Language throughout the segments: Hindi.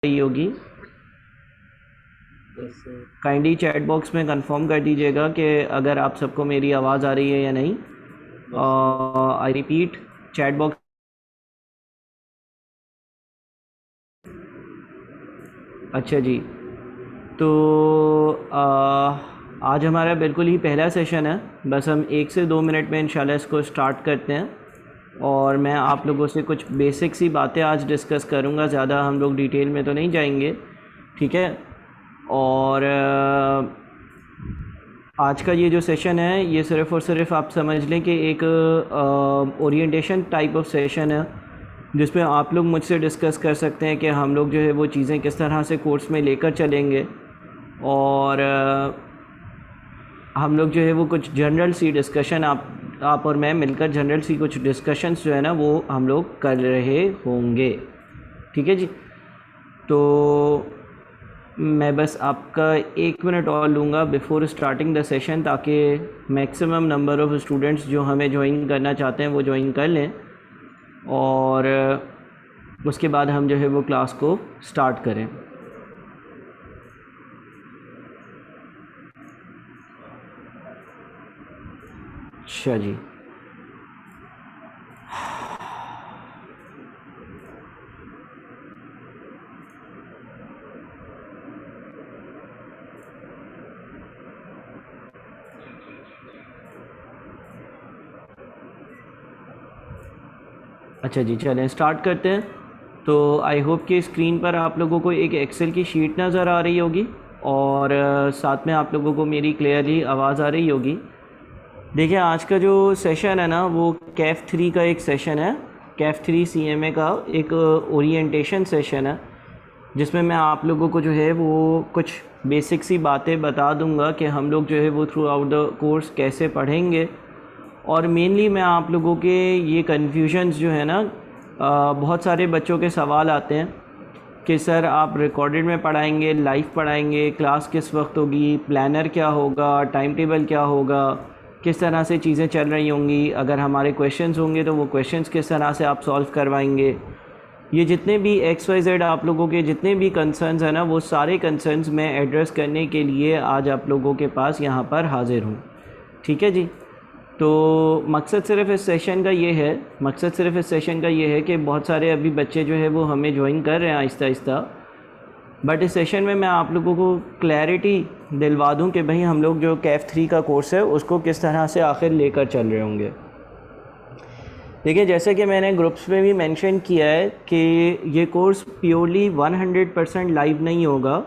रही होगी। काइंडली चैट बॉक्स में कंफर्म कर दीजिएगा कि अगर आप सबको मेरी आवाज़ आ रही है या नहीं। I repeat, chat box. अच्छा जी, तो आज हमारा बिल्कुल ही पहला सेशन है। बस हम 1 से 2 मिनट में इंशाल्लाह इसको स्टार्ट करते हैं और मैं आप लोगों से कुछ बेसिक सी बातें आज डिस्कस करूँगा। ज़्यादा हम लोग डिटेल में तो नहीं जाएंगे, ठीक है। और आज का ये जो सेशन है ये सिर्फ़ और सिर्फ आप समझ लें कि एक ओरिएंटेशन टाइप ऑफ सेशन है, जिसमें आप लोग मुझसे डिस्कस कर सकते हैं कि हम लोग जो है वो चीज़ें किस तरह से कोर्स में लेकर चलेंगे। और हम लोग जो है वो कुछ जनरल सी डिस्कशन आप और मैं मिलकर जनरल सी कुछ डिस्कशंस जो है ना वो हम लोग कर रहे होंगे, ठीक है जी। तो मैं बस आपका 1 मिनट और लूँगा बिफ़ोर स्टार्टिंग द सेशन, ताकि मैक्सिमम नंबर ऑफ़ स्टूडेंट्स जो हमें ज्वाइन करना चाहते हैं वो ज्वाइन कर लें और उसके बाद हम जो है वो क्लास को स्टार्ट करें। अच्छा जी, अच्छा जी, चलें स्टार्ट करते हैं। तो आई होप कि स्क्रीन पर आप लोगों को एक एक्सेल की शीट नज़र आ रही होगी और साथ में आप लोगों को मेरी क्लियरली आवाज़ आ रही होगी। देखिए, आज का जो सेशन है ना वो कैफ 3 का एक सेशन है। कैफ 3 CMA का एक ओरिएंटेशन सेशन है, जिसमें मैं आप लोगों को जो है वो कुछ बेसिक सी बातें बता दूंगा कि हम लोग जो है वो थ्रू आउट द कोर्स कैसे पढ़ेंगे। और मेनली मैं आप लोगों के ये कन्फ्यूजन्स जो है ना, बहुत सारे बच्चों के सवाल आते हैं कि सर आप रिकॉर्डेड में पढ़ाएंगे, लाइव पढ़ाएंगे, क्लास किस वक्त होगी, प्लानर क्या होगा, टाइम टेबल क्या होगा, किस तरह से चीज़ें चल रही होंगी, अगर हमारे क्वेश्चंस होंगे तो वो क्वेश्चंस किस तरह से आप सॉल्व करवाएंगे। ये जितने भी XYZ आप लोगों के जितने भी कंसर्न्स हैं ना, वो सारे कंसर्न्स मैं एड्रेस करने के लिए आज आप लोगों के पास यहाँ पर हाज़िर हूँ, ठीक है जी। तो मकसद सिर्फ़ इस सेशन का ये है कि बहुत सारे अभी बच्चे जो है वो हमें ज्वाइन कर रहे हैं आहिस्ता आहिस्ता, बट इस सेशन में मैं आप लोगों को क्लैरिटी दिलवा दूं कि भाई हम लोग जो कैफ 3 का कोर्स है उसको किस तरह से आखिर लेकर चल रहे होंगे। देखिए, जैसे कि मैंने ग्रुप्स में भी मेंशन किया है कि ये कोर्स प्योरली 100% लाइव नहीं होगा,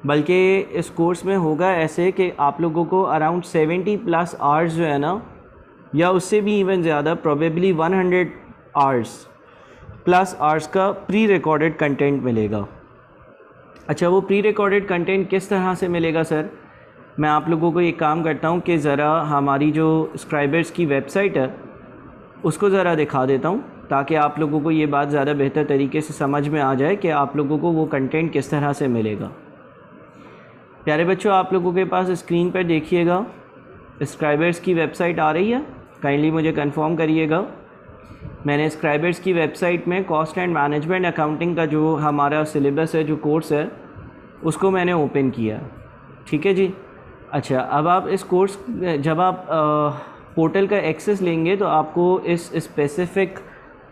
बल्कि इस कोर्स में होगा ऐसे कि आप लोगों को अराउंड 70+ आवर्स जो है ना, या उससे भी इवन ज़्यादा, प्रोबेबली 100 आवर्स का प्री रिकॉर्डेड कंटेंट मिलेगा। अच्छा, वो प्री रिकॉर्डेड कंटेंट किस तरह से मिलेगा सर? मैं आप लोगों को एक काम करता हूँ कि ज़रा हमारी जो स्क्राइबर्स की वेबसाइट है उसको ज़रा दिखा देता हूँ, ताकि आप लोगों को ये बात ज़्यादा बेहतर तरीके से समझ में आ जाए कि आप लोगों को वो कंटेंट किस तरह से मिलेगा। प्यारे बच्चों, आप लोगों के पास स्क्रीन पर देखिएगा स्क्राइबर्स की वेबसाइट आ रही है, काइंडली मुझे कंफर्म करिएगा। मैंने स्क्राइबर्स की वेबसाइट में कॉस्ट एंड मैनेजमेंट अकाउंटिंग का जो हमारा सिलेबस है, जो कोर्स है, उसको मैंने ओपन किया, ठीक है जी। अच्छा, अब आप इस कोर्स जब आप पोर्टल का एक्सेस लेंगे तो आपको इस स्पेसिफ़िक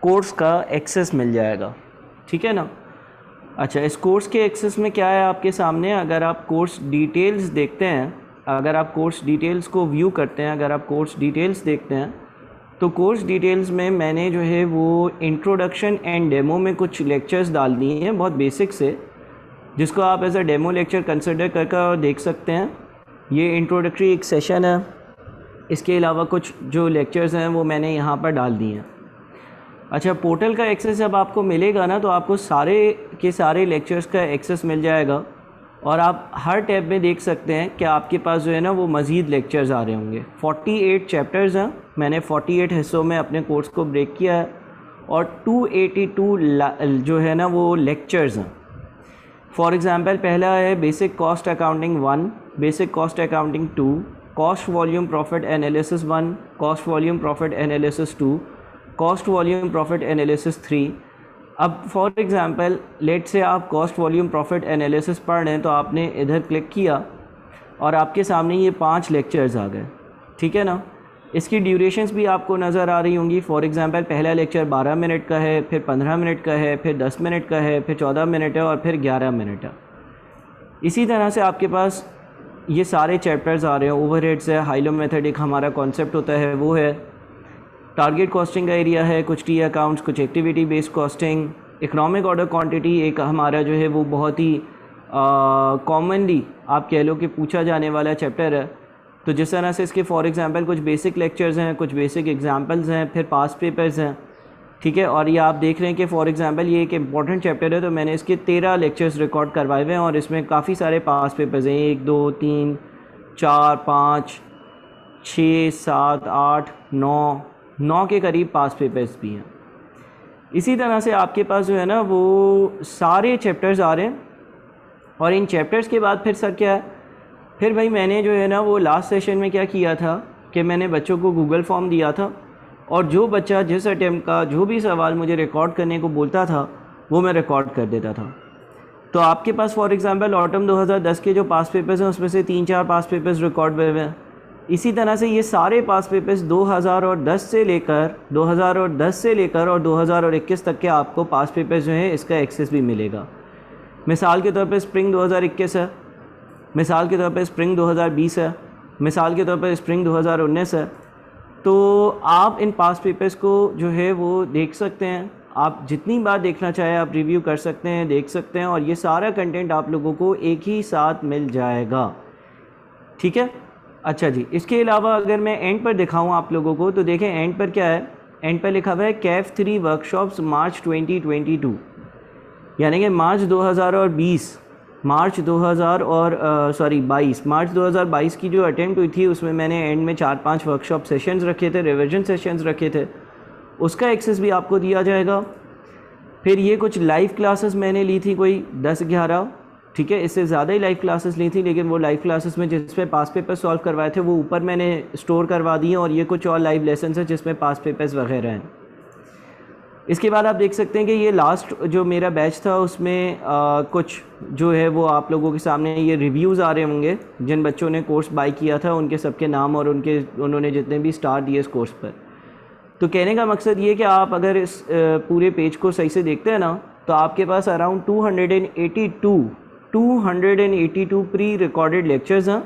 कोर्स का एक्सेस मिल जाएगा, ठीक है ना। अच्छा, इस कोर्स के एक्सेस में क्या है आपके सामने? अगर आप कोर्स डिटेल्स देखते हैं, अगर आप कोर्स डिटेल्स को व्यू करते हैं, अगर आप कोर्स डिटेल्स देखते हैं, तो कोर्स डिटेल्स में मैंने जो है वो इंट्रोडक्शन एंड डेमो में कुछ लेक्चर्स डाल दिए हैं, बहुत बेसिक से, जिसको आप as a demo lecture consider करके देख सकते हैं। ये इंट्रोडक्टरी एक सेशन है, इसके अलावा कुछ जो लेक्चर्स हैं वो मैंने यहाँ पर डाल दिए हैं। अच्छा, पोर्टल का एक्सेस जब आपको मिलेगा ना, तो आपको सारे के सारे लेक्चर्स का एक्सेस मिल जाएगा और आप हर टैब में देख सकते हैं कि आपके पास जो है ना वो मज़ीद लेक्चर्स आ रहे होंगे। 48 चैप्टर्स हैं, मैंने 48 हिस्सों में अपने कोर्स को ब्रेक किया है और 282 जो है ना वो लेक्चर्स हैं। फॉर एग्ज़ाम्पल, पहला है basic cost accounting 1, basic cost accounting 2, cost volume profit analysis 1, cost volume profit analysis 2, cost volume profit analysis 3, अब फॉर एग्ज़ाम्पल लेट से आप कॉस्ट वॉल्यूम प्रॉफिट एनालिसिस पढ़ रहे हैं, तो आपने इधर क्लिक किया और आपके सामने ये 5 लेक्चर्स आ गए, ठीक है ना। इसकी ड्यूरेशंस भी आपको नज़र आ रही होंगी। फॉर एग्ज़ाम्पल पहला लेक्चर 12 मिनट का है, फिर 15 मिनट का है, फिर 10 मिनट का है, फिर 14 मिनट है और फिर 11 मिनट है। इसी तरह से आपके पास ये सारे चैप्टर्स आ रहे हैं। ओवरहेड्स है, हाइलो मेथड एक हमारा कॉन्सेप्ट होता है वो है, टारगेट कॉस्टिंग का एरिया है, कुछ टी अकाउंट्स, कुछ activity based costing, economic order quantity एक हमारा जो है वो बहुत ही कॉमनली आप कह लो कि पूछा जाने वाला चैप्टर है। तो जिस तरह से इसके फॉर एग्ज़ाम्पल कुछ बेसिक लेक्चर्स हैं, कुछ बेसिक एग्जांपल्स हैं, फिर पास पेपर्स हैं, ठीक है। और ये आप देख रहे हैं कि फॉर एग्ज़ाम्पल ये एक इम्पॉर्टेंट चैप्टर है, तो मैंने इसके 13 लेक्चर्स रिकॉर्ड करवाए हुए हैं और इसमें काफ़ी सारे पास पेपर्स हैं, 1 2 3 4 5 6 7 8 9 के करीब पास पेपर्स भी हैं। इसी तरह से आपके पास जो है ना वो सारे चैप्टर्स आ रहे हैं। और इन चैप्टर्स के बाद फिर सर क्या है, फिर भाई मैंने जो है ना वो लास्ट सेशन में क्या किया था कि मैंने बच्चों को गूगल फॉर्म दिया था और जो बच्चा जिस अटेम्प्ट का जो भी सवाल मुझे रिकॉर्ड करने को बोलता था वो मैं रिकॉर्ड कर देता था। तो आपके पास फॉर एग्ज़ाम्पल ऑटम 2010 के जो पास पेपर्स हैं उसमें से 3-4 पास पेपर्स रिकॉर्ड हुए हैं। इसी तरह से ये सारे पास पेपर्स 2010 से लेकर और 2021 तक के आपको पास पेपर्स जो हैं इसका एक्सेस भी मिलेगा। मिसाल के तौर पे स्प्रिंग 2021 है, मिसाल के तौर पे स्प्रिंग 2020 है, मिसाल के तौर पे स्प्रिंग 2019 है। तो आप इन पास पेपर्स को जो है वो देख सकते हैं, आप जितनी बार देखना चाहें आप रिव्यू कर सकते हैं, देख सकते हैं और ये सारा कंटेंट आप लोगों को एक ही साथ मिल जाएगा, ठीक है। अच्छा जी, इसके अलावा अगर मैं एंड पर दिखाऊं आप लोगों को तो देखें एंड पर क्या है, एंड पर लिखा हुआ है कैफ 3 वर्कशॉप्स मार्च 2022, यानी कि मार्च 2022 मार्च 2022 की जो अटेम्प्ट हुई थी उसमें मैंने एंड में 4-5 वर्कशॉप सेशंस रखे थे, रिवीजन सेशंस रखे थे, उसका एक्सेस भी आपको दिया जाएगा। फिर ये कुछ लाइव क्लासेस मैंने ली थी कोई 10-11, ठीक है, इससे ज़्यादा ही लाइव क्लासेस ली थी, लेकिन वो लाइव क्लासेस में जिसमें पास पेपर सॉल्व करवाए थे वो ऊपर मैंने स्टोर करवा दिए और ये कुछ और लाइव लेसन है जिसमें पास पेपर्स वगैरह हैं। इसके बाद आप देख सकते हैं कि ये लास्ट जो मेरा बैच था उसमें कुछ जो है वो आप लोगों के सामने ये रिव्यूज़ आ रहे होंगे, जिन बच्चों ने कोर्स बाय किया था उनके सबके नाम और उन्होंने जितने भी स्टार दिए इस कोर्स पर। तो कहने का मकसद ये कि आप अगर इस पूरे पेज को सही से देखते हैं ना तो आपके पास अराउंड 282 प्री रिकॉर्डेड लेक्चर्स हैं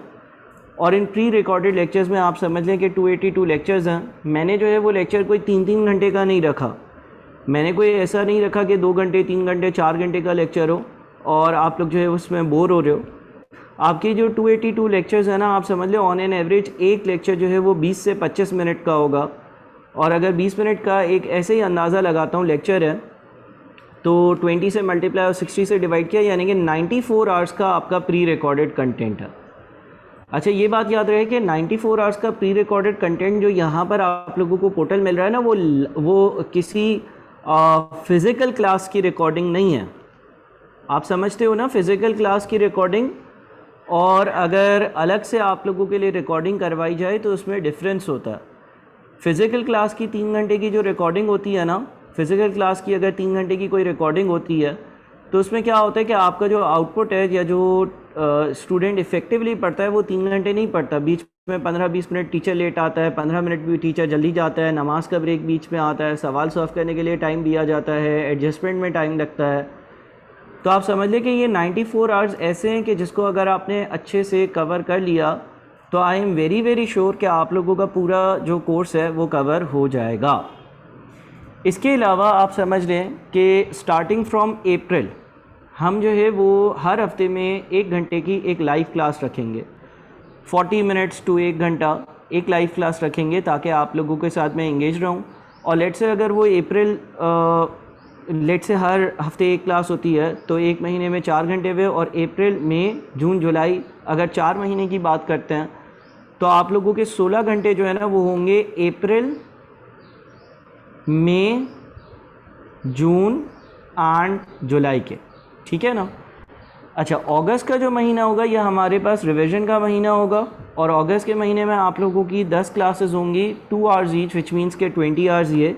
और इन प्री रिकॉर्डेड लेक्चर्स में आप समझ लें कि 282 लेक्चर्स हैं। मैंने जो है वो लेक्चर कोई 3-3 घंटे का नहीं रखा, मैंने कोई ऐसा नहीं रखा कि 2 घंटे 3 घंटे 4 घंटे का लेक्चर हो और आप लोग जो है उसमें बोर हो रहे हो। आपके जो 282 लेक्चर्स हैं ना आप समझ लो ऑन एन एवरेज एक लेक्चर जो है वो 20 से 25 मिनट का होगा। और अगर 20 मिनट का एक ऐसे ही अंदाज़ा लगाता हूँ लेक्चर है तो 20 से मल्टीप्लाई और 60 से डिवाइड किया यानी कि 94 आवर्स का आपका प्री रिकॉर्डेड कंटेंट है। अच्छा ये बात याद रहे कि 94 आवर्स का प्री रिकॉर्डेड कंटेंट जो यहाँ पर आप लोगों को पोर्टल मिल रहा है ना वो किसी फ़िज़िकल क्लास की रिकॉर्डिंग नहीं है। आप समझते हो ना फ़िज़िकल क्लास की रिकॉर्डिंग और अगर अलग से आप लोगों के लिए रिकॉर्डिंग करवाई जाए तो उसमें डिफरेंस होता है। फ़िज़िकल क्लास की 3 घंटे की जो रिकॉर्डिंग होती है ना, फ़िज़िकल क्लास की अगर 3 घंटे की कोई रिकॉर्डिंग होती है तो उसमें क्या होता है कि आपका जो आउटपुट है या जो स्टूडेंट इफ़ेक्टिवली पढ़ता है वो 3 घंटे नहीं पढ़ता, बीच में 15-20 मिनट टीचर लेट आता है, 15 मिनट भी टीचर जल्दी जाता है, नमाज का ब्रेक बीच में आता है, सवाल सॉल्व करने के लिए टाइम दिया जाता है, एडजस्टमेंट में टाइम लगता है। तो आप समझ लें कि ये 94 आवर्स ऐसे हैं कि जिसको अगर आपने अच्छे से कवर कर लिया तो आई एम वेरी श्योर कि आप लोगों का पूरा जो कोर्स है वो कवर हो जाएगा। इसके अलावा आप समझ लें कि स्टार्टिंग फ्रॉम अप्रैल हम जो है वो हर हफ्ते में 1 घंटे की एक लाइव क्लास रखेंगे, 40 मिनट्स टू 1 घंटा एक लाइव क्लास रखेंगे ताकि आप लोगों के साथ मैं इंगेज रहूं। और लेट से अगर वो अप्रैल लेट से हर हफ्ते एक क्लास होती है तो 1 महीने में 4 घंटे हुए और अप्रैल मई जून जुलाई अगर 4 महीने की बात करते हैं तो आप लोगों के 16 घंटे जो है ना वो होंगे अप्रैल मई जून एंड जुलाई के, ठीक है ना। अच्छा अगस्त का जो महीना होगा यह हमारे पास रिवीजन का महीना होगा और अगस्त के महीने में आप लोगों की 10 क्लासेस होंगी 2 आवर्स ईच विच मीन्स के 20 आवर्स ये।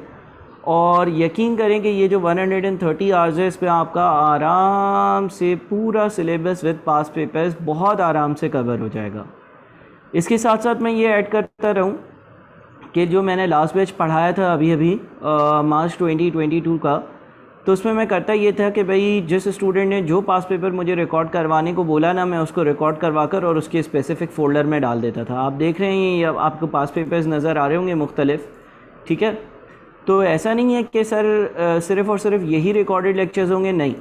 और यकीन करें कि ये जो 130 आवर्स है इस पे आपका आराम से पूरा सिलेबस विद पास पेपर्स बहुत आराम से कवर हो जाएगा। इसके साथ साथ मैं ये ऐड करता रहूँ कि जो मैंने लास्ट बैच पढ़ाया था अभी मार्च 2022 का, तो उसमें मैं करता ये था कि भाई जिस स्टूडेंट ने जो पास पेपर मुझे रिकॉर्ड करवाने को बोला ना, मैं उसको रिकॉर्ड करवा कर और उसके स्पेसिफ़िक फ़ोल्डर में डाल देता था। आप देख रहे हैं ये आपको पास पेपर्स नज़र आ रहे होंगे मुख्तलिफ, ठीक है। तो ऐसा नहीं है कि सर सिर्फ़ और सिर्फ यही रिकॉर्डेड लेक्चर्स होंगे, नहीं।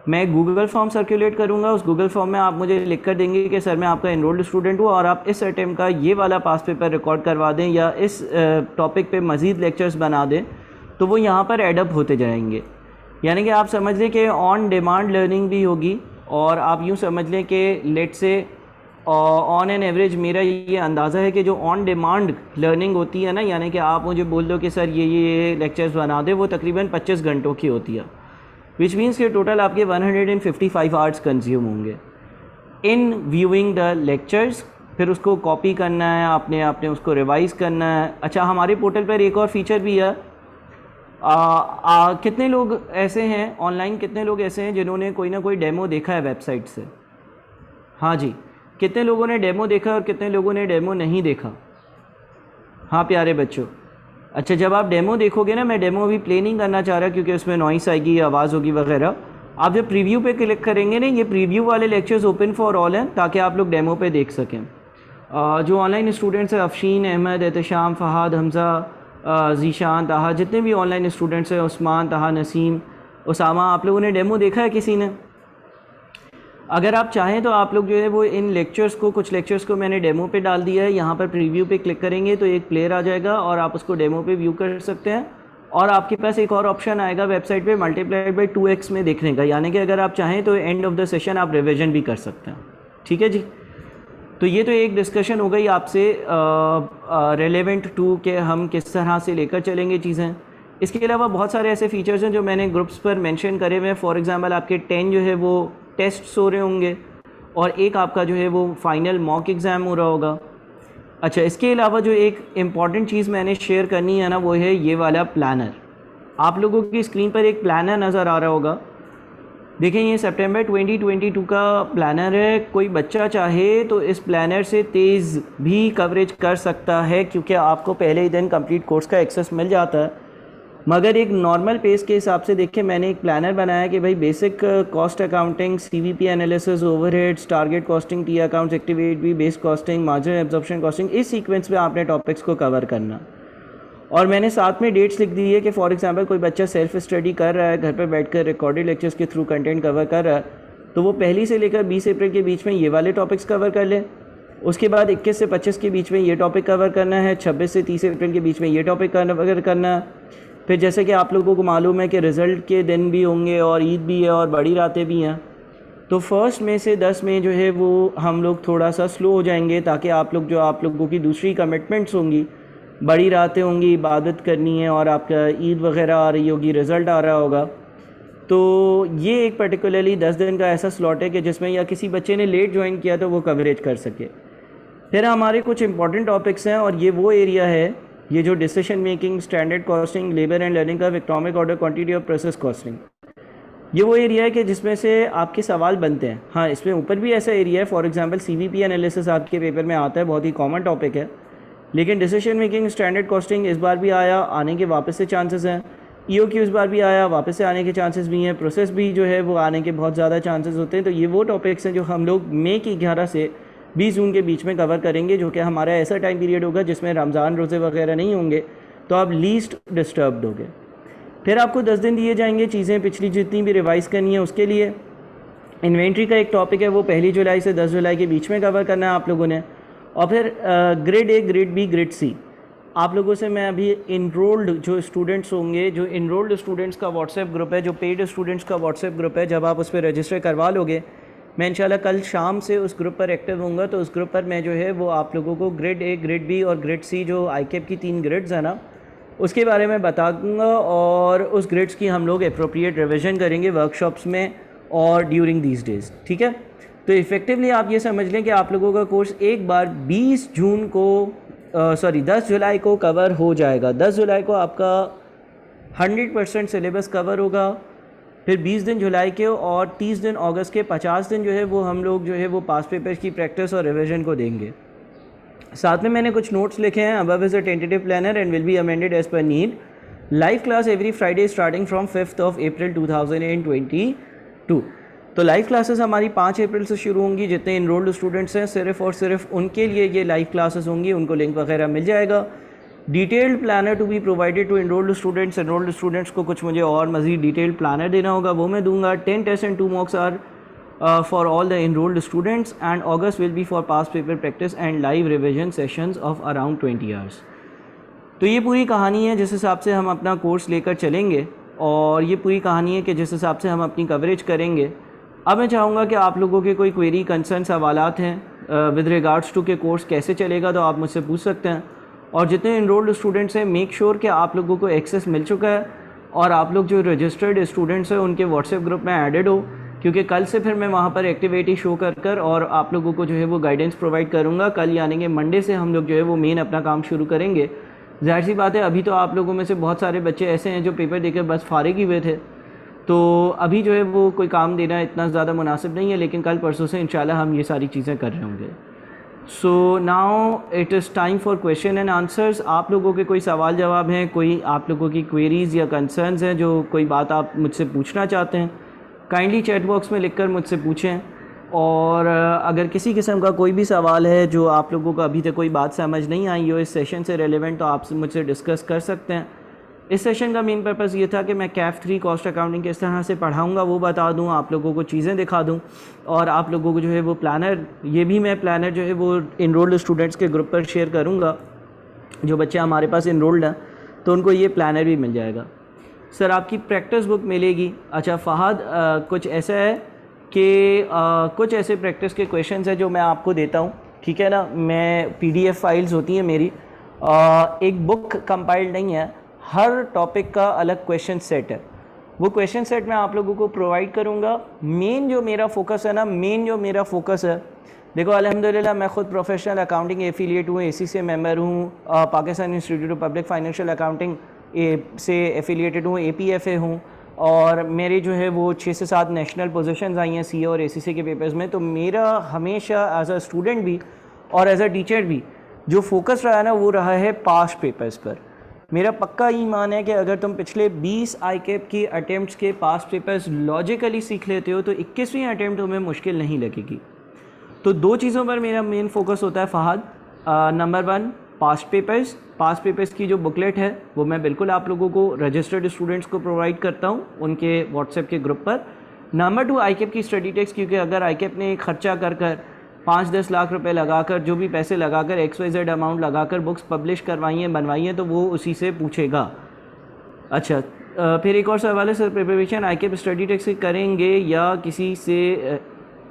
मैं गूगल फॉर्म सर्कुलेट करूंगा, उस गूगल फॉर्म में आप मुझे लिख कर देंगे कि सर मैं आपका एनरोल्ड स्टूडेंट हूँ और आप इस अटेम्प्ट का ये वाला पास पेपर रिकॉर्ड करवा दें या इस टॉपिक पे मज़ीद लेक्चर्स बना दें, तो वो यहाँ पर एडअप होते जाएंगे। यानी कि आप समझ लें कि ऑन डिमांड लर्निंग भी होगी। और आप यूँ समझ लें कि लेट से ऑन एन एवरेज मेरा ये अंदाज़ा है कि जो ऑन डिमांड लर्निंग होती है ना, यानी कि आप मुझे बोल दो कि सर ये लेक्चर्स बना दे, वो तकरीबन 25 घंटों की होती है, विच मीन्स के टोटल आपके 155 आवर्स कंज्यूम होंगे इन व्यूइंग द लेक्चर्स। फिर उसको कॉपी करना है आपने उसको रिवाइज़ करना है। अच्छा, हमारे पोर्टल पर एक और फीचर भी है। कितने लोग ऐसे हैं ऑनलाइन, कितने लोग ऐसे हैं जिन्होंने कोई ना कोई डेमो देखा है वेबसाइट से? हाँ जी, कितने लोगों ने डेमो देखा और कितने लोगों ने डेमो नहीं देखा? हाँ प्यारे बच्चों, अच्छा जब आप डेमो देखोगे ना, मैं डेमो अभी प्ले नहीं करना चाह रहा क्योंकि उसमें नॉइस आएगी, आवाज़ होगी वगैरह। आप जब प्रीव्यू पे क्लिक करेंगे ना, ये प्रीव्यू वाले लेक्चर्स ओपन फॉर ऑल हैं ताकि आप लोग डेमो पे देख सकें। जो ऑनलाइन स्टूडेंट्स हैं, अफशीन, अहमद, एहतशाम, फ़हाद, हमज़ा, ज़ीशान, ताहा, जितने भी ऑनलाइन स्टूडेंट्स हैं, उस्मान, ताहा, नसीम, उसामा, आप लोगों ने डेमो देखा है किसी ने? अगर आप चाहें तो आप लोग जो है वो इन लेक्चर्स को, कुछ लेक्चर्स को मैंने डेमो पे डाल दिया है। यहाँ पर प्रीव्यू पे क्लिक करेंगे तो एक प्लेयर आ जाएगा और आप उसको डेमो पे व्यू कर सकते हैं। और आपके पास एक और ऑप्शन आएगा वेबसाइट पे मल्टीप्लाइड बाई 2x में देखने का, यानी कि अगर आप चाहें तो एंड ऑफ द सेशन आप रिविजन भी कर सकते हैं। ठीक है जी, तो ये तो एक डिस्कशन हो गई आपसे रेलेवेंट टू के हम किस तरह से लेकर चलेंगे चीज़ें। इसके अलावा बहुत सारे ऐसे फीचर्स हैं जो मैंने ग्रुप्स पर मेंशन करे हुए हैं। फॉर एग्जांपल आपके 10 जो है वो टेस्ट्स हो रहे होंगे और एक आपका जो है वो फाइनल मॉक एग्ज़ाम हो रहा होगा। अच्छा, इसके अलावा जो एक इम्पॉर्टेंट चीज़ मैंने शेयर करनी है ना, वो है ये वाला प्लानर। आप लोगों की स्क्रीन पर एक प्लानर नज़र आ रहा होगा, देखें ये सितंबर 2022 का प्लानर है। कोई बच्चा चाहे तो इस प्लानर से तेज़ भी कवरेज कर सकता है क्योंकि आपको पहले ही दिन कंप्लीट कोर्स का एक्सेस मिल जाता है। मगर एक नॉर्मल पेस के हिसाब से देखें, मैंने एक प्लानर बनाया कि भाई basic cost accounting, CVP analysis, overheads, target costing, T accounts, activity based costing, margin absorption costing, इस सीक्वेंस में आपने टॉपिक्स को कवर करना। और मैंने साथ में डेट्स लिख दी है कि फॉर एग्जांपल कोई बच्चा सेल्फ स्टडी कर रहा है, घर पर बैठकर रिकॉर्डेड लेक्चर्स के थ्रू कंटेंट कवर कर रहा है, तो वो पहली से लेकर 20 अप्रैल के बीच में ये वाले टॉपिक्स कवर कर ले। उसके बाद 21 से 25 के बीच में ये टॉपिक कवर करना है, 26 से 30 अप्रैल के बीच में ये टॉपिक कवर करना है। फिर जैसे कि आप लोगों को मालूम है कि रिज़ल्ट के दिन भी होंगे और ईद भी है और बड़ी रातें भी हैं, तो 1 मई से 10 मई जो है वो हम लोग थोड़ा सा स्लो हो जाएंगे ताकि आप लोगों की दूसरी कमिटमेंट्स होंगी, बड़ी रातें होंगी, इबादत करनी है और आपका ईद वगैरह आ रही होगी, रिज़ल्ट आ रहा होगा, तो ये एक पर्टिकुलरली 10 दिन का ऐसा स्लॉट है कि जिसमें या किसी बच्चे ने लेट ज्वाइन किया तो वो कवरेज कर सके। फिर हमारे कुछ इंपॉर्टेंट टॉपिक्स हैं और ये वो एरिया है, ये जो decision making, standard costing, labour and learning curve, economic order, quantity और प्रोसेस कॉस्टिंग, ये वो एरिया है कि जिसमें से आपके सवाल बनते हैं। हाँ, इसमें ऊपर भी ऐसा एरिया है, फॉर एग्जांपल सीवीपी एनालिसिस आपके पेपर में आता है, बहुत ही कॉमन टॉपिक है, लेकिन डिसीजन मेकिंग, स्टैंडर्ड कॉस्टिंग इस बार भी आया, आने के वापस से चांसेस हैं। ईओक्यू इस बार भी आया, वापस से आने के चांसेस भी हैं। प्रोसेस भी जो है वो आने के बहुत ज़्यादा चांसेस होते हैं। तो ये वो टॉपिक्स हैं जो हम लोग मई की 11 से 20 जून के बीच में कवर करेंगे, जो कि हमारा ऐसा टाइम पीरियड होगा जिसमें रमज़ान रोज़े वगैरह नहीं होंगे, तो आप लीस्ट डिस्टर्ब्ड होगे। फिर आपको 10 दिन दिए जाएंगे चीज़ें पिछली जितनी भी रिवाइज़ करनी है उसके लिए। इन्वेंट्री का एक टॉपिक है, वो 1 जुलाई से 10 जुलाई के बीच में कवर करना है आप लोगों ने। और फिर grade A, grade B, grade C, आप लोगों से मैं अभी इनरोल्ड जो स्टूडेंट्स होंगे, जो इनरोल्ड स्टूडेंट्स का व्हाट्सएप ग्रुप है, जो पेड स्टूडेंट्स का व्हाट्सएप ग्रुप है, जब आप उस पर रजिस्टर करवा लोगे, मैं इंशाल्लाह कल शाम से उस ग्रुप पर एक्टिव होऊंगा। तो उस ग्रुप पर मैं जो है वो आप लोगों को ग्रेड ए, ग्रेड बी और ग्रेड सी, जो आईकेप की 3 ग्रेड्स हैं ना, उसके बारे में बता दूँगा और उस ग्रेड्स की हम लोग अप्रोप्रिएट रिविज़न करेंगे वर्कशॉप्स में और ड्यूरिंग दीज डेज़। ठीक है, तो इफ़ेक्टिवली आप ये समझ लें कि आप लोगों का कोर्स एक बार 10 जुलाई को कवर हो जाएगा। 10 जुलाई को आपका 100% सिलेबस कवर होगा। फिर 20 दिन जुलाई के और 30 दिन अगस्त के 50 दिन जो है वो हम लोग जो है वो पास पेपर्स की प्रैक्टिस और रिवीजन को देंगे। साथ में मैंने कुछ नोट्स लिखे हैं। Above is a tentative planner and will be amended as per need. Live class every Friday starting from 5 April 2022। तो लाइव क्लासेस हमारी 5 अप्रैल से शुरू होंगी। जितने इनरोल्ड स्टूडेंट्स हैं सिर्फ और सिर्फ उनके लिए ये लाइव क्लासेस होंगी, उनको लिंक वगैरह मिल जाएगा। Detailed planner to be provided to enrolled students को कुछ मुझे और मज़ीद डिटेल्ड प्लानर देना होगा, वो मैं दूंगा। 10 test and 2 mocks are for all the enrolled students and August will be for past paper practice and live revision sessions of around 20 hours। तो ये पूरी कहानी है जिस हिसाब से हम अपना कोर्स लेकर चलेंगे और ये पूरी कहानी है कि जिस हिसाब से हम अपनी कवरेज करेंगे। अब मैं चाहूँगा कि आप लोगों के कोई क्वेरी, कंसर्न, सवालात हैं विद रिगार्ड्स टू के कोर्स कैसे चलेगा तो आप मुझसे पूछ सकते हैं। और जितने इनरोल्ड स्टूडेंट्स हैं मेक श्योर कि आप लोगों को एक्सेस मिल चुका है और आप लोग जो रजिस्टर्ड स्टूडेंट्स हैं उनके व्हाट्सएप ग्रुप में एडेड हो, क्योंकि कल से फिर मैं वहाँ पर एक्टिविटी शो कर और आप लोगों को जो है वो गाइडेंस प्रोवाइड करूँगा। कल यानी कि मंडे से हम लोग जो है वो मेन अपना काम शुरू करेंगे। ज़ाहिर सी बात है अभी तो आप लोगों में से बहुत सारे बच्चे ऐसे हैं जो पेपर देकर बस फारिग ही हुए थे, तो अभी जो है वो कोई काम देना इतना ज़्यादा मुनासिब नहीं है, लेकिन कल परसों से इंशाल्लाह हम ये सारी चीज़ें कर रहे होंगे। So now it is time for question and answers. आप लोगों के कोई सवाल जवाब हैं, कोई आप लोगों की क्वेरीज़ या कंसर्न्स हैं, जो कोई बात आप मुझसे पूछना चाहते हैं, काइंडली चैट बॉक्स में लिखकर मुझसे पूछें। और अगर किसी किस्म का कोई भी सवाल है जो आप लोगों को अभी तक कोई बात समझ नहीं आई हो इस सेशन से रेलेवेंट, तो आप मुझसे डिस्कस कर सकते हैं। इस सेशन का मेन पर्पज़ ये था कि मैं कैफ 3 कॉस्ट अकाउंटिंग किस तरह से पढ़ाऊँगा वो बता दूँ, आप लोगों को चीज़ें दिखा दूँ और आप लोगों को जो है वो प्लानर, ये भी मैं प्लानर जो है वो इनरोल्ड स्टूडेंट्स के ग्रुप पर शेयर करूँगा। जो बच्चे हमारे पास इनरोल्ड हैं तो उनको ये प्लानर भी मिल जाएगा। सर आपकी प्रैक्टिस बुक मिलेगी। अच्छा फ़हद, कुछ ऐसा है कि कुछ ऐसे प्रैक्टिस के क्वेश्चंस हैं जो मैं आपको देता हूँ, ठीक है ना। मैं PDF फाइल्स होती हैं मेरी, एक बुक कंपाइल्ड नहीं है, हर टॉपिक का अलग क्वेश्चन सेट है। वो क्वेश्चन सेट मैं आप लोगों को प्रोवाइड करूँगा। मेन जो मेरा फोकस है देखो अल्हम्दुलिल्लाह मैं ख़ुद प्रोफेशनल अकाउंटिंग एफिलिएट हूँ, ACCA मेंबर हूँ, Pakistan institute of public financial accounting से एफिलिएटेड हूँ, APFA हूँ और मेरी जो है वो 6 से 7 नेशनल पोजीशंस आई हैं CA और ACCA के पेपर्स में। तो मेरा हमेशा एज अ स्टूडेंट भी और एज अ टीचर भी जो फोकस रहा है ना वो रहा है पास्ट पेपर्स पर। मेरा पक्का ईमान है कि अगर तुम पिछले 20 ICAP की अटैम्प्ट्स के पास्ट पेपर्स लॉजिकली सीख लेते हो तो 21वीं अटैम्प्ट तुम्हें मुश्किल नहीं लगेगी। तो 2 चीज़ों पर मेरा मेन फोकस होता है फ़हद। नंबर 1 पास्ट पेपर्स की जो बुकलेट है वो मैं बिल्कुल आप लोगों को रजिस्टर्ड स्टूडेंट्स को प्रोवाइड करता हूँ उनके व्हाट्सएप के ग्रुप पर। नंबर 2 ICAP की स्टडी टेक्स्ट, क्योंकि अगर ICAP ने खर्चा कर 5-10 लाख रुपए लगाकर, जो भी पैसे लगाकर XYZ अमाउंट लगाकर बुक्स पब्लिश करवाई हैं, बनवाई हैं, तो वो उसी से पूछेगा। अच्छा फिर एक और सवाल है sir, preparation ICAP study text करेंगे या किसी से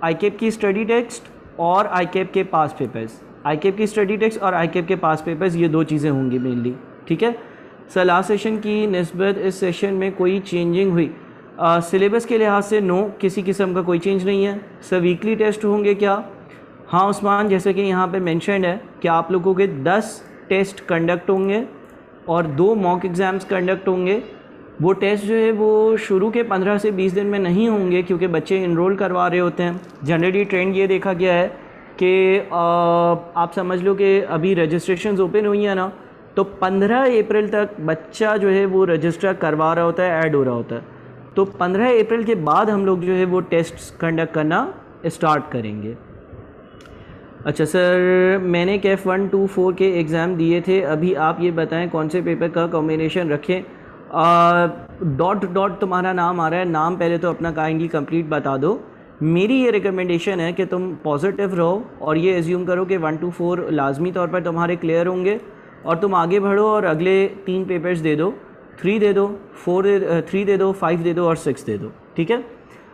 ICAP की स्टडी टेक्स्ट और ICAP के पास पेपर्स, ICAP की स्टडी टेक्स्ट और ICAP के पास पेपर्स, ये 2 चीज़ें होंगी मेनली, ठीक है सर। लास्ट सेशन की निस्बत इस सेशन में कोई चेंजिंग हुई? सिलेबस के लिहाज से नो, किसी किस्म का कोई चेंज नहीं है सर। वीकली टेस्ट होंगे क्या? हाँ उस्मान, जैसे कि यहाँ पे मेंशन्ड है कि आप लोगों के 10 टेस्ट कंडक्ट होंगे और 2 मॉक एग्ज़ाम्स कंडक्ट होंगे। वो टेस्ट जो है वो शुरू के 15 से 20 दिन में नहीं होंगे क्योंकि बच्चे इनरोल करवा रहे होते हैं। जनरली ट्रेंड ये देखा गया है कि आप समझ लो कि अभी रजिस्ट्रेशंस ओपन हुई हैं ना, तो 15 अप्रैल तक बच्चा जो है वो रजिस्टर करवा रहा होता है, ऐड हो रहा होता है। तो 15 अप्रैल के बाद हम लोग जो है वो टेस्ट कंडक्ट करना स्टार्ट करेंगे। अच्छा सर, मैंने कैफ 1, 2, 4 के एग्ज़ाम दिए थे, अभी आप ये बताएं कौन से पेपर का कॉम्बिनेशन रखें। डॉट तुम्हारा नाम आ रहा है, नाम पहले तो अपना काइंडली कंप्लीट बता दो। मेरी ये रिकमेंडेशन है कि तुम पॉजिटिव रहो और ये एज्यूम करो कि 1 to 4 लाजमी तौर पर तुम्हारे क्लियर होंगे और तुम आगे बढ़ो और अगले 3 पेपर्स दे दो, 3 दे दो, 3 दे दो, 5 दे दो और 6 दे दो, ठीक है।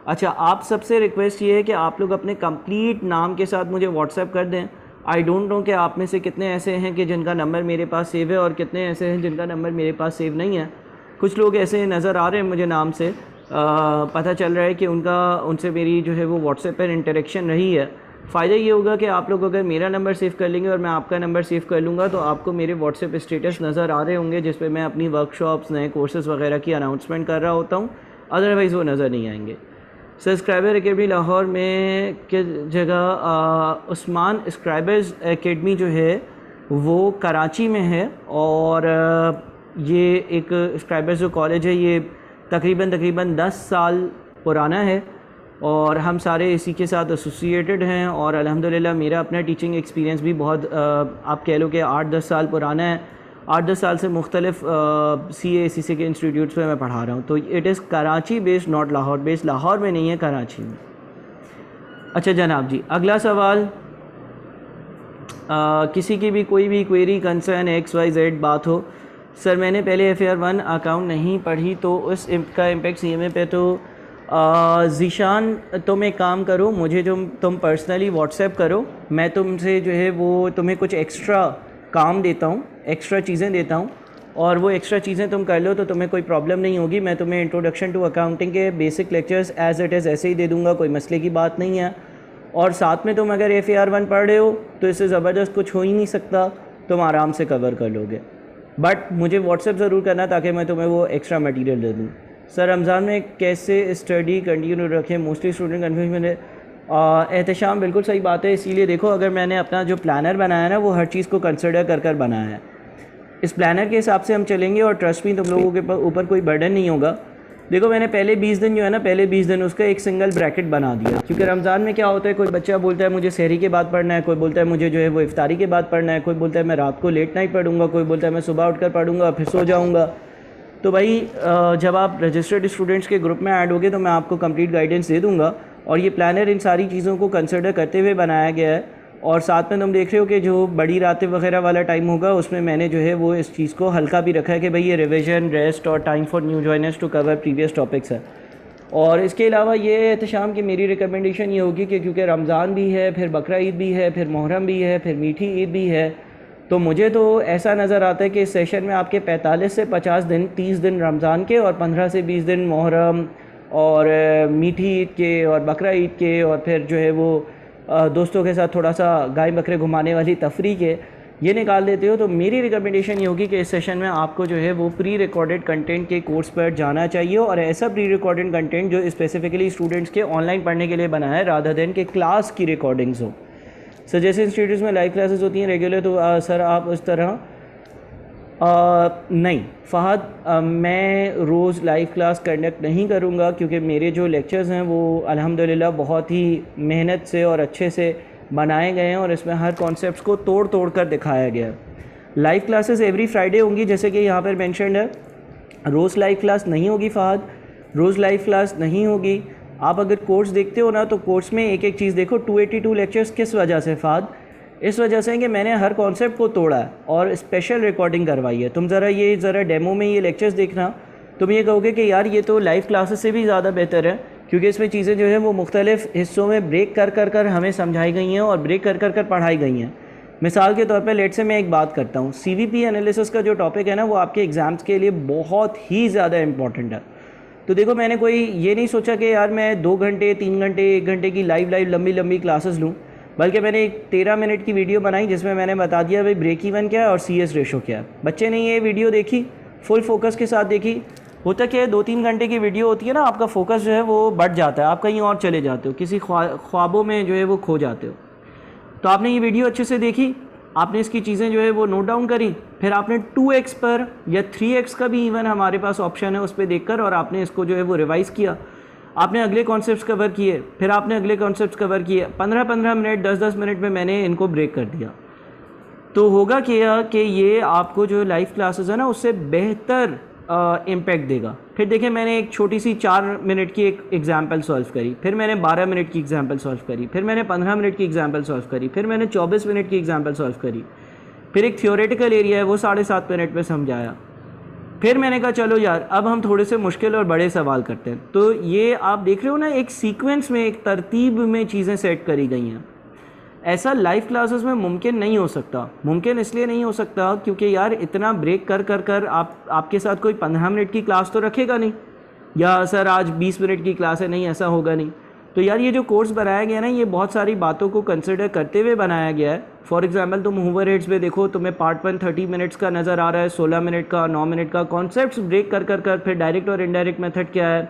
अच्छा, आप सबसे रिक्वेस्ट ये है कि आप लोग अपने कंप्लीट नाम के साथ मुझे व्हाट्सएप कर दें। आई डोंट नो कि आप में से कितने ऐसे हैं कि जिनका नंबर मेरे पास सेव है और कितने ऐसे हैं जिनका नंबर मेरे पास सेव नहीं है। कुछ लोग ऐसे नज़र आ रहे हैं मुझे नाम से, पता चल रहा है कि उनसे मेरी जो है वो व्हाट्सएप पर इंटरेक्शन रही है, फ़ायदा ये होगा कि आप लोग अगर मेरा नंबर सेव कर लेंगे और मैं आपका नंबर सेव कर लूँगा तो आपको मेरे व्हाट्सएप स्टेटस नज़र आ रहे होंगे जिस पे मैं अपनी वर्कशॉप्स, नए कोर्सेज़ वगैरह की अनाउंसमेंट कर रहा होता हूँ, अदरवाइज़ वो नज़र नहीं आएंगे। स्क्राइबर एकेडमी लाहौर में किस जगह? उस्मान स्क्राइबर्स एकेडमी जो है वो कराची में है, और ये एक स्क्राइबर्स जो कॉलेज है ये तकरीबन 10 साल पुराना है और हम सारे इसी के साथ एसोसिएटेड हैं। और अल्हम्दुलिल्लाह मेरा अपना टीचिंग एक्सपीरियंस भी बहुत आप कह लो कि 8-10 साल पुराना है। 8-10 साल से मुख्तलिफ CA/ACCA के इंस्टीट्यूट्स में मैं पढ़ा रहा हूँ। तो it is Karachi based, not Lahore based. Lahore में नहीं है, कराची में। अच्छा जनाब जी, अगला सवाल, किसी की भी कोई भी क्वेरी, कंसर्न, XYZ बात हो, सर मैंने पहले FAR1 अकाउंट नहीं पढ़ी तो उस का इम्पेक्ट CMA पे, तो ज़ीशान तुम एक काम करो, मुझे जो तुम पर्सनली व्हाट्सएप करो, मैं तुमसे जो है वो तुम्हें कुछ एक्स्ट्रा काम देता हूँ, एक्स्ट्रा चीज़ें देता हूँ, और वो एक्स्ट्रा चीज़ें तुम कर लो तो तुम्हें कोई प्रॉब्लम नहीं होगी। मैं तुम्हें इंट्रोडक्शन टू अकाउंटिंग के basic lectures as it is ऐसे ही दे दूँगा, कोई मसले की बात नहीं है। और साथ में तुम अगर FAR1 पढ़ रहे हो तो इससे ज़बरदस्त कुछ हो ही नहीं सकता, तुम आराम से कवर कर लोगे। बट मुझे व्हाट्सएप ज़रूर करना ताकि मैं तुम्हें वो एक्स्ट्रा मटेरियल दे दूँ। सर रमज़ान में कैसे स्टडी कंटिन्यू रखें, मोस्टली स्टूडेंट कन्फ्यूजन है। एहतशाम बिल्कुल सही बात है। इसीलिए देखो, अगर मैंने अपना जो प्लानर बनाया है ना वो हर चीज़ को कंसिडर कर बनाया है। इस प्लानर के हिसाब से हम चलेंगे और ट्रस्ट भी तुम लोगों के ऊपर कोई बर्डन नहीं होगा। देखो मैंने पहले 20 दिन जो है ना, पहले 20 दिन उसका एक सिंगल ब्रैकेट बना दिया, क्योंकि रमज़ान में क्या होता है, कोई बच्चा बोलता है मुझे सहरी के बाद पढ़ना है, कोई बोलता है मुझे जो है वो इफ्तारी के बाद पढ़ना है, कोई बोलता है मैं रात को लेट नाइट पढ़ूंगा, कोई बोलता है मैं सुबह उठकर पढ़ूंगा फिर सो जाऊंगा। तो भाई जब आप रजिस्टर्ड स्टूडेंट्स के ग्रुप में ऐड होगे तो मैं आपको कंप्लीट गाइडेंस दे दूंगा, और ये प्लानर इन सारी चीज़ों को कंसिडर करते हुए बनाया गया है। और साथ में तुम देख रहे हो कि जो बड़ी रातें वगैरह वाला टाइम होगा उसमें मैंने जो है वो इस चीज़ को हल्का भी रखा है कि भाई ये रिवीजन, रेस्ट और time for new joiners to cover previous topics है। और इसके अलावा ये एहतशाम की मेरी रिकमेंडेशन ये होगी कि क्योंकि रमज़ान भी है, फिर बकरा ईद भी है, फिर मुहर्रम भी है, फिर मीठी ईद भी है, तो मुझे तो ऐसा नज़र आता है कि इस सेशन में आपके 45 से 50 दिन, 30 दिन रमज़ान के और 15 से 20 दिन मुहर्रम और मीठी ईद के और बकरा ईद के, और फिर जो है वो दोस्तों के साथ थोड़ा सा गाय बकरे घुमाने वाली तफरी के, ये निकाल देते हो। तो मेरी रिकमेंडेशन ये होगी कि इस सेशन में आपको जो है वो प्री रिकॉर्डेड कंटेंट के कोर्स पर जाना चाहिए, और ऐसा प्री रिकॉर्डेड कंटेंट जो स्पेसिफिकली स्टूडेंट्स के ऑनलाइन पढ़ने के लिए बना है, रादर देन के क्लास की रिकॉर्डिंग्स हो। सर जैसे इंस्टीट्यूट्स में लाइव क्लासेस होती हैं रेगुलर, तो सर आप उस तरह नहीं फ़हद, मैं रोज़ लाइव क्लास कंडक्ट नहीं करूँगा, क्योंकि मेरे जो लेक्चर्स हैं वो अल्हम्दुलिल्लाह बहुत ही मेहनत से और अच्छे से बनाए गए हैं, और इसमें हर कॉन्सेप्ट्स को तोड़ कर दिखाया गया है। लाइव क्लासेस एवरी फ्राइडे होंगी, जैसे कि यहाँ पर मेंशन्ड है। रोज़ लाइव क्लास नहीं होगी फ़हद, रोज़ लाइव क्लास नहीं होगी। आप अगर कोर्स देखते हो ना तो कोर्स में एक एक चीज़ देखो। 282 लेक्चर्स किस वजह से फ़हद? इस वजह से कि मैंने हर कॉन्सेप्ट को तोड़ा है और स्पेशल रिकॉर्डिंग करवाई है। तुम ज़रा डेमो में ये लेक्चर्स देखना, तुम ये कहोगे कि यार ये तो लाइव क्लासेस से भी ज़्यादा बेहतर है, क्योंकि इसमें चीज़ें जो है वो मुख्तलिफ़ हिस्सों में ब्रेक कर हमें समझाई गई हैं और ब्रेक कर पढ़ाई गई हैं। मिसाल के तौर पर लेट से मैं एक बात करता हूँ, CVP एनालिसिस का जो टॉपिक है ना वो आपके एग्ज़ाम्स के लिए बहुत ही ज़्यादा इंपॉर्टेंट है। तो देखो मैंने कोई ये नहीं सोचा कि यार मैं 2 घंटे 3 घंटे 1 घंटे की लाइव लंबी क्लासेस लूँ, बल्कि मैंने एक 13 मिनट की वीडियो बनाई जिसमें मैंने बता दिया भाई ब्रेक इवन क्या है और CS रेशो क्या है। बच्चे ने ये वीडियो देखी, फुल फोकस के साथ देखी। होता क्या है, 2-3 घंटे की वीडियो होती है ना, आपका फोकस जो है वो बढ़ जाता है, आप कहीं और चले जाते हो, किसी ख्वाबों में जो है वो खो जाते हो। तो आपने ये वीडियो अच्छे से देखी, आपने इसकी चीज़ें जो है वो नोट डाउन करी, फिर आपने 2x पर या 3x का भी इवन हमारे पास ऑप्शन है उस पर देखकर, और आपने इसको जो है वो रिवाइज़ किया। आपने अगले कॉन्सेप्ट्स कवर किए, फिर आपने अगले कॉन्सेप्ट्स कवर किए। 15-15 मिनट 10-10 मिनट में मैंने इनको ब्रेक कर दिया। तो होगा क्या कि ये आपको जो लाइव क्लासेस है ना उससे बेहतर इम्पैक्ट देगा। फिर देखिए मैंने एक छोटी सी 4 मिनट की एक एग्जांपल सॉल्व करी, फिर मैंने 12 मिनट की एग्जांपल सॉल्व करी, फिर मैंने 15 मिनट की एग्जांपल सॉल्व करी, फिर मैंने 24 मिनट की एग्जांपल सॉल्व करी, फिर एक थियोरेटिकल एरिया है वो 7.5 मिनट में समझाया। फिर मैंने कहा चलो यार अब हम थोड़े से मुश्किल और बड़े सवाल करते हैं। तो ये आप देख रहे हो ना, एक सीक्वेंस में, एक तरतीब में चीज़ें सेट करी गई हैं। ऐसा लाइव क्लासेस में मुमकिन नहीं हो सकता। मुमकिन इसलिए नहीं हो सकता क्योंकि यार इतना ब्रेक कर आपके साथ कोई 15 मिनट की क्लास तो रखेगा नहीं, या सर आज 20 मिनट की क्लास है, नहीं ऐसा होगा नहीं। तो यार ये जो कोर्स बनाया गया है ना, ये बहुत सारी बातों को कंसिडर करते हुए बनाया गया है। फॉर एग्जांपल तुम ओवर हेड्स में देखो, तुम्हें पार्ट 1 30 मिनट्स का नज़र आ रहा है, 16 मिनट का, 9 मिनट का, कॉन्सेप्ट्स ब्रेक कर कर कर, फिर डायरेक्ट और इनडायरेक्ट मेथड क्या है,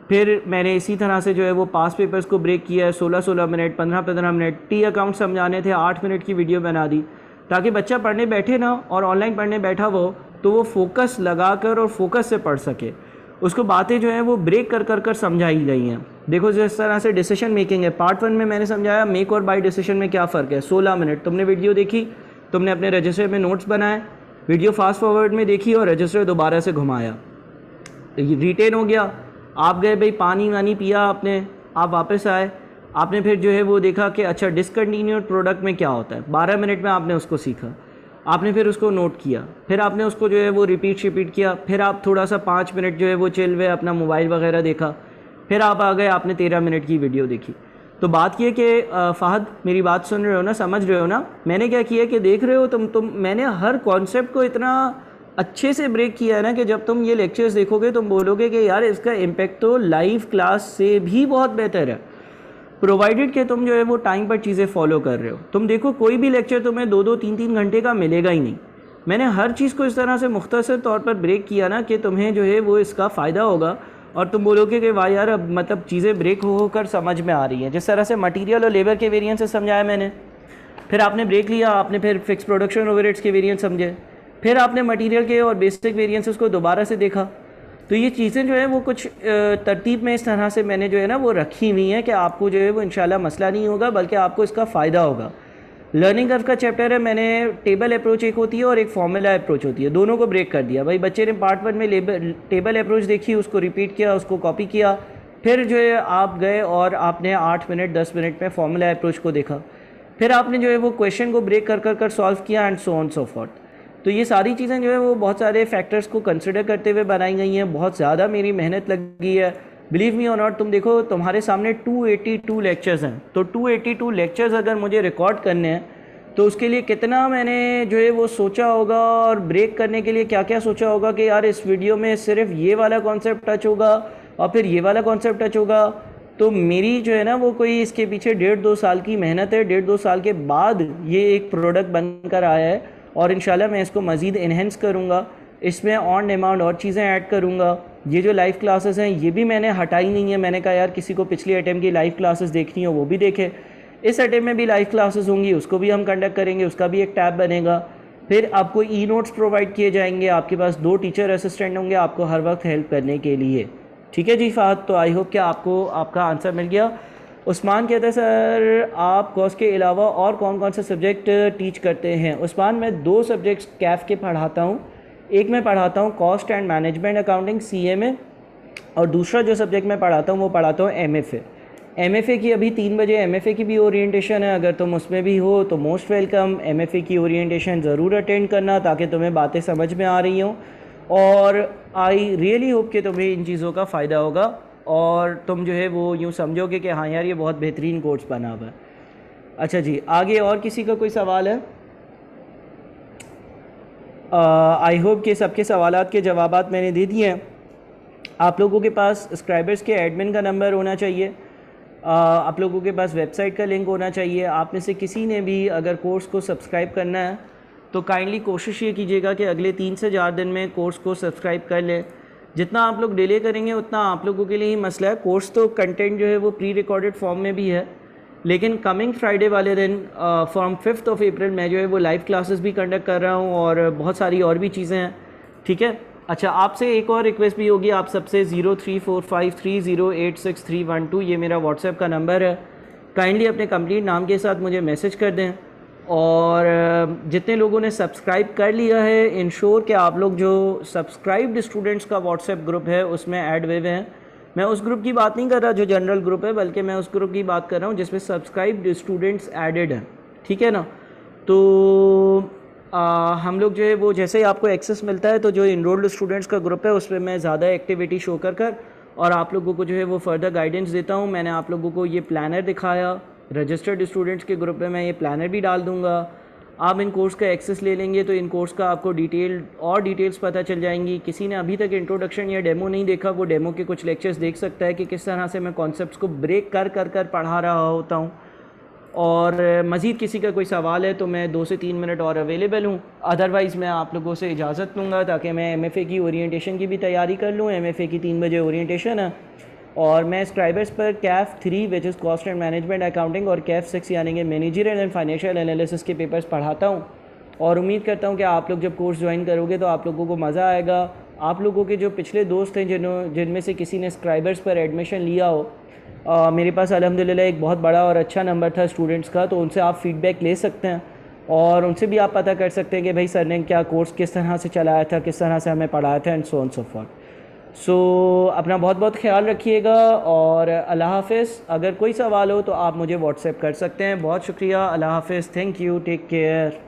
फिर मैंने इसी तरह से जो है वो पास पेपर्स को ब्रेक किया है, 16-16 मिनट, 15-15 मिनट, टी अकाउंट समझाने थे, 8 मिनट की वीडियो बना दी, ताकि बच्चा पढ़ने बैठे ना और ऑनलाइन पढ़ने बैठा वो, तो वो फोकस लगा कर और फोकस से पढ़ सके। उसको बातें जो हैं वो ब्रेक कर कर कर समझाई गई हैं। देखो जिस तरह से डिसीजन मेकिंग है, पार्ट 1 में मैंने समझाया मेक और बाय डिसीजन में क्या फ़र्क है। 16 मिनट तुमने वीडियो देखी, तुमने अपने रजिस्टर में नोट्स बनाए, वीडियो फास्ट फॉरवर्ड में देखी और रजिस्टर दोबारा से घुमाया, रिटेन हो गया। आप गए भाई, पानी वानी पिया आपने, आप वापस आए, आपने फिर जो है वो देखा कि अच्छा डिसकंटिन्यूड प्रोडक्ट में क्या होता है, 12 मिनट में आपने उसको सीखा, आपने फिर उसको नोट किया, फिर आपने उसको जो है वो रिपीट किया, फिर आप थोड़ा सा 5 मिनट जो है वो चिल हुए, अपना मोबाइल वगैरह देखा, फिर आप आ गए, आपने 13 मिनट की वीडियो देखी। तो बात ये कि फ़हद मेरी बात सुन रहे हो ना, समझ रहे हो ना, मैंने क्या किया कि देख रहे हो तुम मैंने हर कॉन्सेप्ट को इतना अच्छे से ब्रेक किया है ना कि जब तुम ये लेक्चर्स देखोगे तुम बोलोगे कि यार इसका इम्पेक्ट तो लाइव क्लास से भी बहुत बेहतर है, प्रोवाइडेड कि तुम जो है वो टाइम पर चीज़ें फॉलो कर रहे हो। तुम देखो कोई भी लेक्चर तुम्हें 2-2 3-3 घंटे का मिलेगा ही नहीं। मैंने हर चीज़ को इस तरह से मुख्तसर तौर पर ब्रेक किया ना कि तुम्हें जो है वो इसका फ़ायदा होगा और तुम बोलोगे कि वाह यार अब मतलब चीज़ें ब्रेक होकर समझ में आ रही हैं। जिस तरह से मटीरियल और लेबर के वेरिएंसेस समझाया मैंने, फिर आपने ब्रेक लिया, आपने फिर फिक्स प्रोडक्शन ओवरहेड्स के वेरिएंस समझे, फिर आपने मटेरियल के और बेसिक वेरिएंसेस को दोबारा से देखा। तो ये चीज़ें जो है वो कुछ तरतीब में इस तरह से मैंने जो है ना वो रखी हुई हैं कि आपको जो है वो इंशाल्लाह मसला नहीं होगा, बल्कि आपको इसका फ़ायदा होगा। लर्निंग कर्व का चैप्टर है, मैंने टेबल अप्रोच एक होती है और एक फॉर्मूला अप्रोच होती है, दोनों को ब्रेक कर दिया। भाई बच्चे ने पार्ट 1 में टेबल अप्रोच देखी, उसको रिपीट किया, उसको कॉपी किया, फिर जो है आप गए और आपने 8 मिनट 10 मिनट में फॉर्मूला अप्रोच को देखा, फिर आपने जो है वो क्वेश्चन को ब्रेक कर कर कर सॉल्व किया and so on so forth. तो ये सारी चीज़ें जो है वो बहुत सारे फैक्टर्स को कंसिडर करते हुए बनाई गई हैं। बहुत ज़्यादा मेरी मेहनत लगी है, बिलीव मी और नॉट। तुम देखो तुम्हारे सामने 282 लेक्चर्स हैं, तो 282 लेक्चर्स अगर मुझे रिकॉर्ड करने हैं तो उसके लिए कितना मैंने जो है वो सोचा होगा, और ब्रेक करने के लिए क्या क्या सोचा होगा कि यार इस वीडियो में सिर्फ ये वाला कॉन्सेप्ट टच होगा और फिर ये वाला कॉन्सेप्ट टच होगा। तो मेरी जो है ना वो कोई इसके पीछे 1.5-2 साल की मेहनत है। 1.5-2 साल के बाद ये एक प्रोडक्ट बनकर आया है और इंशाल्लाह मैं इसको मज़ीद इन्हेंस करूँगा, इसमें ऑन डिमांड और चीज़ें ऐड करूँगा। ये जो लाइव क्लासेस हैं ये भी मैंने हटाई नहीं है, मैंने कहा यार किसी को पिछली अटैम्प्ट की लाइव क्लासेस देखनी हो वो भी देखे, इस अटैम्प्ट में भी लाइव क्लासेस होंगी, उसको भी हम कंडक्ट करेंगे, उसका भी एक टैब बनेगा। फिर आपको ई नोट्स प्रोवाइड किए जाएंगे, आपके पास 2 टीचर असिस्टेंट होंगे आपको हर वक्त हेल्प करने के लिए। ठीक है जी फ़हद, तो आई होप कि आपको आपका आंसर मिल गया। उस्मान कहते हैं सर आप कॉस के अलावा और कौन कौन से सब्जेक्ट टीच करते हैं? उस्मान मैं 2 सब्जेक्ट्स कैफ़ के पढ़ाता हूँ, एक मैं पढ़ाता हूँ cost and management accounting CA में, और दूसरा जो सब्जेक्ट मैं पढ़ाता हूँ वो पढ़ाता हूँ MFA की। अभी 3 बजे MFA की भी ओरिएंटेशन है, अगर तुम उसमें भी हो तो मोस्ट वेलकम। MFA की ओरिएंटेशन ज़रूर अटेंड करना ताकि तुम्हें बातें समझ में आ रही हों, और आई रियली होप कि तुम्हें इन चीज़ों का फ़ायदा होगा और तुम जो है वो यूँ समझोगे कि हाँ यार ये बहुत बेहतरीन कोर्स बना हुआ है। अच्छा जी, आगे और किसी का कोई सवाल है? आई होप कि सबके सवालात के जवाबात मैंने दे दिए हैं। आप लोगों के पास सब्सक्राइबर्स के एडमिन का नंबर होना चाहिए, आप लोगों के पास वेबसाइट का लिंक होना चाहिए। आप में से किसी ने भी अगर कोर्स को सब्सक्राइब करना है तो काइंडली कोशिश ये कीजिएगा कि अगले 3 से 4 दिन में कोर्स को सब्सक्राइब कर लें। जितना आप लोग डिले करेंगे उतना आप लोगों के लिए ही मसला है। कोर्स तो कंटेंट जो है वो प्री रिकॉर्डेड फॉर्म में भी है, लेकिन कमिंग फ्राइडे वाले दिन फ्रॉम 5 अप्रैल मैं जो है वो लाइव क्लासेस भी कंडक्ट कर रहा हूँ और बहुत सारी और भी चीज़ें हैं। ठीक है, अच्छा आपसे एक और रिक्वेस्ट भी होगी आप सबसे, 034530863112 ये मेरा व्हाट्सएप का नंबर है। काइंडली अपने कंप्लीट नाम के साथ मुझे मैसेज कर दें, और जितने लोगों ने सब्सक्राइब कर लिया है इंश्योर कि आप लोग जो सब्सक्राइब्ड स्टूडेंट्स का व्हाट्सएप ग्रुप है उसमें ऐड हुए हैं। मैं उस ग्रुप की बात नहीं कर रहा जो जनरल ग्रुप है, बल्कि मैं उस ग्रुप की बात कर रहा हूँ जिसमें सब्सक्राइब्ड स्टूडेंट्स एडेड हैं। ठीक है ना, तो हम लोग जो है वो जैसे ही आपको एक्सेस मिलता है तो जो इनरोल्ड स्टूडेंट्स का ग्रुप है उस पर मैं ज़्यादा एक्टिविटी शो कर और आप लोगों को जो है वो फर्दर गाइडेंस देता हूँ। मैंने आप लोगों को ये प्लानर दिखाया, रजिस्टर्ड स्टूडेंट्स के ग्रुप में मैं ये प्लानर भी डाल दूँगा। आप इन कोर्स का एक्सेस ले लेंगे तो इन कोर्स का आपको डिटेल्स पता चल जाएंगी। किसी ने अभी तक इंट्रोडक्शन या डेमो नहीं देखा, वो डेमो के कुछ लेक्चर्स देख सकता है कि किस तरह से मैं कॉन्सेप्ट्स को ब्रेक कर कर कर पढ़ा रहा होता हूँ। और मज़ीद किसी का कोई सवाल है तो मैं 2 से 3 मिनट और अवेलेबल हूँ, अदरवाइज़ मैं आप लोगों से इजाज़त लूँगा ताकि मैं MFA की ओरिएंटेशन की भी तैयारी कर लूँ। MFA की 3 बजे ओरिएंटेशन है और मैं स्क्राइबर्स पर CAF 3 which is cost and management accounting और CAF 6 यानी कि मैनेजरियल एंड फाइनेंशियल एनालिसिस के पेपर्स पढ़ाता हूँ। और उम्मीद करता हूँ कि आप लोग जब कोर्स ज्वाइन करोगे तो आप लोगों को मज़ा आएगा। आप लोगों के जो पिछले दोस्त हैं जिनमें से किसी ने स्क्राइबर्स पर एडमिशन लिया हो, मेरे पास अल्हम्दुलिल्लाह एक बहुत बड़ा और अच्छा नंबर था स्टूडेंट्स का, तो उनसे आप फ़ीडबैक ले सकते हैं और उनसे भी आप पता कर सकते हैं कि भाई सर ने क्या कोर्स किस तरह से चलाया था, किस तरह से हमें पढ़ाया था and so on so forth. So अपना बहुत बहुत ख्याल रखिएगा और अल्लाह हाफ़िज़। अगर कोई सवाल हो तो आप मुझे व्हाट्सएप कर सकते हैं। बहुत शुक्रिया, अल्लाह हाफ़िज़, थैंक यू, टेक केयर।